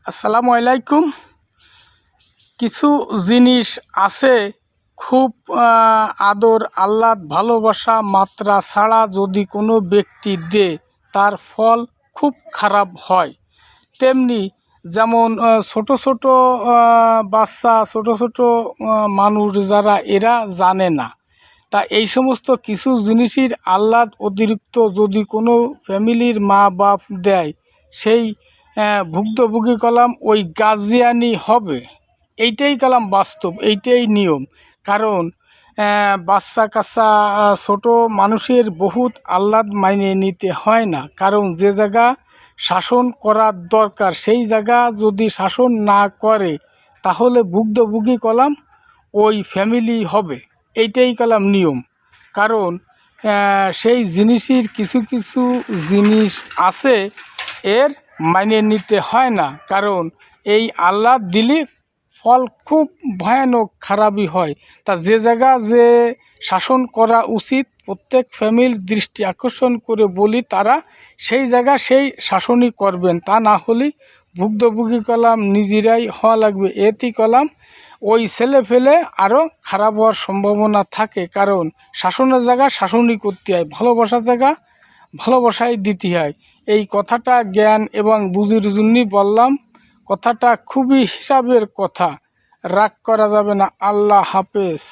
আসসালামু আলাইকুম। কিছু জিনিস আছে খুব আদর আহ্লাদ ভালোবাসা মাত্রা ছাড়া যদি কোনো ব্যক্তি দেয় তার ফল খুব খারাপ হয়। তেমনি যেমন ছোট ছোট বাচ্চা, ছোট ছোট মানুষ যারা এরা জানে না, তা এই সমস্ত কিছু জিনিসের আহ্লাদ অতিরিক্ত যদি কোনো ফ্যামিলির মা বাপ দেয়, সেই ভুক্তভোগী কলাম ওই গার্জিয়ানই হবে। এইটাই কালাম বাস্তব, এইটাই নিয়ম। কারণ বাচ্চা কাচ্চা ছোট মানুষের বহুত আহ্লাদ মাইনে নিতে হয় না। কারণ যে জায়গা শাসন করার দরকার সেই জায়গা যদি শাসন না করে তাহলে ভুক্তভোগী কলাম ওই ফ্যামিলি হবে। এইটাই কালাম নিয়ম। কারণ সেই জিনিসের কিছু কিছু জিনিস আছে এর মাইনে নিতে হয় না। কারণ এই আহ্লাদ দিলে ফল খুব ভয়ানক খারাপই হয়। তা যে জায়গা যে শাসন করা উচিত প্রত্যেক ফ্যামিলির দৃষ্টি আকর্ষণ করে বলি, তারা সেই জায়গা সেই শাসনই করবেন। তা না হলে ভুক্তভোগী কলাম নিজেরাই হওয়া লাগবে। এতেই কলাম ওই ছেলে ফেলে আরও খারাপ হওয়ার সম্ভাবনা থাকে। কারণ শাসনের জায়গা শাসনই করতে হয়, ভালোবাসার জায়গা ভালোবাসাই দিতে হয়। এই কথাটা জ্ঞান এবং বুঝির জন্যই বললাম। কথাটা খুবই হিসাবের কথা, রাগ করা যাবে না। আল্লাহ হাফেজ।